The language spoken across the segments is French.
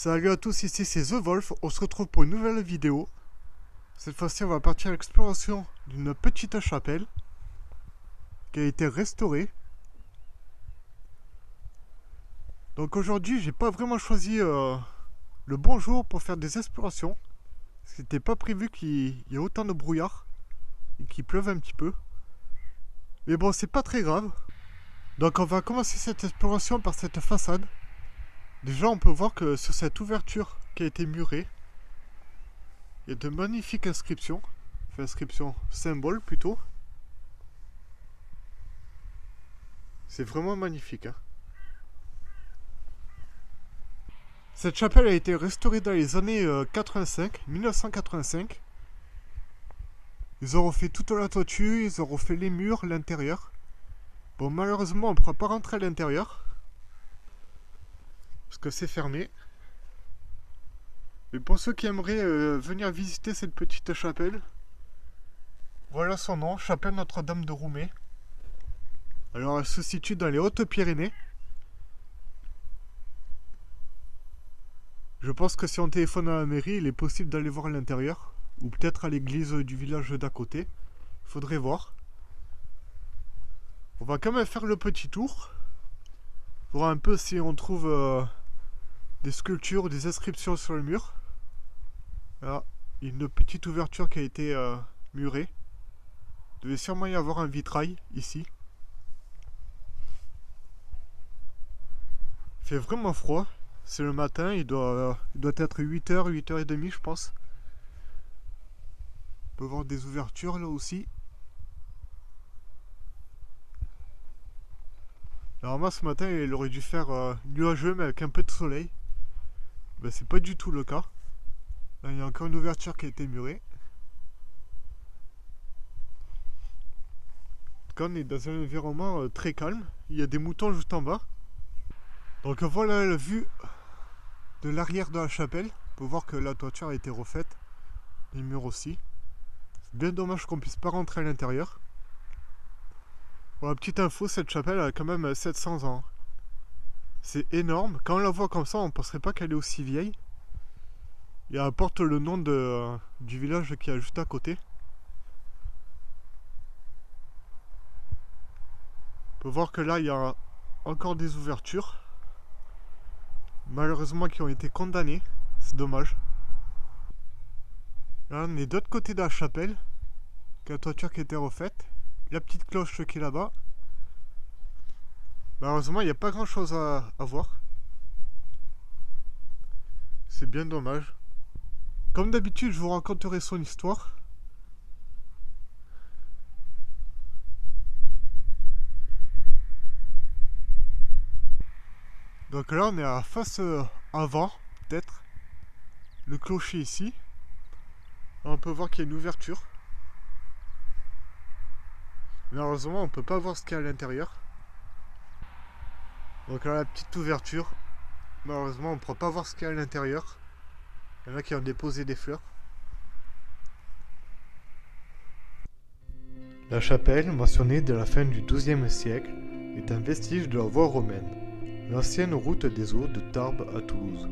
Salut à tous, ici c'est The Wolf, on se retrouve pour une nouvelle vidéo. Cette fois-ci on va partir à l'exploration d'une petite chapelle qui a été restaurée. Donc aujourd'hui j'ai pas vraiment choisi le bon jour pour faire des explorations. C'était pas prévu qu'il y ait autant de brouillard et qu'il pleuve un petit peu. Mais bon, c'est pas très grave. Donc on va commencer cette exploration par cette façade. Déjà on peut voir que sur cette ouverture qui a été murée, il y a de magnifiques inscriptions. Enfin, inscriptions, symboles plutôt. C'est vraiment magnifique. Hein. Cette chapelle a été restaurée dans les années 1985. Ils ont refait toute la toiture, ils ont refait les murs, l'intérieur. Bon, malheureusement, on ne pourra pas rentrer à l'intérieur. Parce que c'est fermé. Mais pour ceux qui aimeraient venir visiter cette petite chapelle, voilà son nom, Chapelle Notre-Dame de Roumet. Alors elle se situe dans les Hautes-Pyrénées. Je pense que si on téléphone à la mairie, il est possible d'aller voir à l'intérieur. Ou peut-être à l'église du village d'à côté. Il faudrait voir. On va quand même faire le petit tour. Voir un peu si on trouve des sculptures ou des inscriptions sur le mur. Là, une petite ouverture qui a été murée. Il devait sûrement y avoir un vitrail ici. Il fait vraiment froid. C'est le matin, il doit être 8h, 8h30 je pense. On peut voir des ouvertures là aussi. Normalement ce matin il aurait dû faire nuageux mais avec un peu de soleil. Ben, c'est pas du tout le cas. Là il y a encore une ouverture qui a été murée. En tout cas on est dans un environnement très calme. Il y a des moutons juste en bas. Donc voilà la vue de l'arrière de la chapelle. On peut voir que la toiture a été refaite. Les murs aussi. C'est bien dommage qu'on puisse pas rentrer à l'intérieur. Voilà, petite info, cette chapelle a quand même 700 ans. C'est énorme. Quand on la voit comme ça, on ne penserait pas qu'elle est aussi vieille. Et elle porte le nom du village qui est juste à côté. On peut voir que là, il y a encore des ouvertures. Malheureusement, qui ont été condamnées. C'est dommage. Là, on est de l'autre côté de la chapelle. La toiture qui a été refaite. La petite cloche qui est là-bas. Malheureusement, il n'y a pas grand-chose à voir. C'est bien dommage. Comme d'habitude, je vous raconterai son histoire. Donc là, on est à la face avant, peut-être. Le clocher ici. Là, on peut voir qu'il y a une ouverture. Malheureusement, on peut pas voir ce qu'il y a à l'intérieur. Donc là, la petite ouverture. Malheureusement, on ne pourra pas voir ce qu'il y a à l'intérieur. Il y en a qui ont déposé des fleurs. La chapelle, mentionnée dès la fin du XIIe siècle, est un vestige de la voie romaine, l'ancienne route des eaux de Tarbes à Toulouse.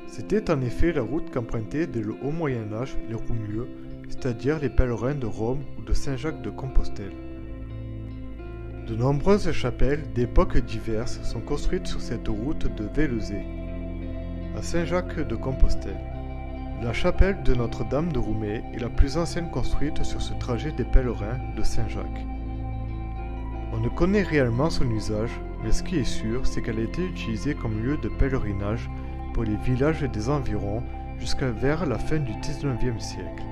C'était en effet la route qu'empruntaient dès le haut Moyen-Âge les Roumieux, c'est-à-dire les pèlerins de Rome ou de Saint-Jacques de Compostelle. De nombreuses chapelles d'époques diverses sont construites sur cette route de Vélezé, à Saint-Jacques de Compostelle. La chapelle de Notre-Dame de Roumet est la plus ancienne construite sur ce trajet des pèlerins de Saint-Jacques. On ne connaît réellement son usage, mais ce qui est sûr, c'est qu'elle a été utilisée comme lieu de pèlerinage pour les villages des environs jusqu'à vers la fin du XIXe siècle.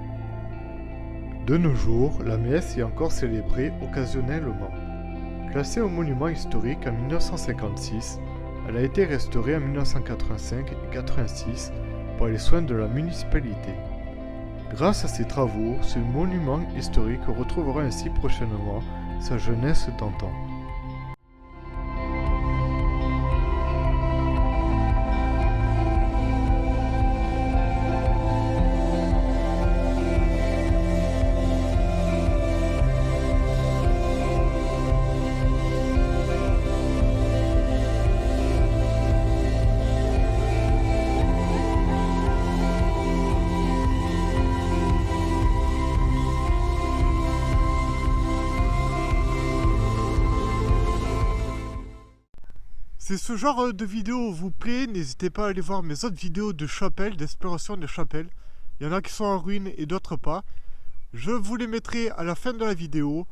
De nos jours, la messe est encore célébrée occasionnellement. Classée au monument historique en 1956, elle a été restaurée en 1985 et 1986 par les soins de la municipalité. Grâce à ces travaux, ce monument historique retrouvera ainsi prochainement sa jeunesse d'antan. Si ce genre de vidéo vous plaît, n'hésitez pas à aller voir mes autres vidéos de chapelles, d'exploration de chapelles. Il y en a qui sont en ruine et d'autres pas. Je vous les mettrai à la fin de la vidéo.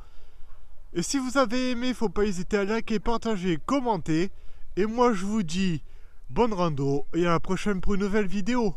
Et si vous avez aimé, faut pas hésiter à liker, partager, commenter. Et moi je vous dis bonne rando et à la prochaine pour une nouvelle vidéo.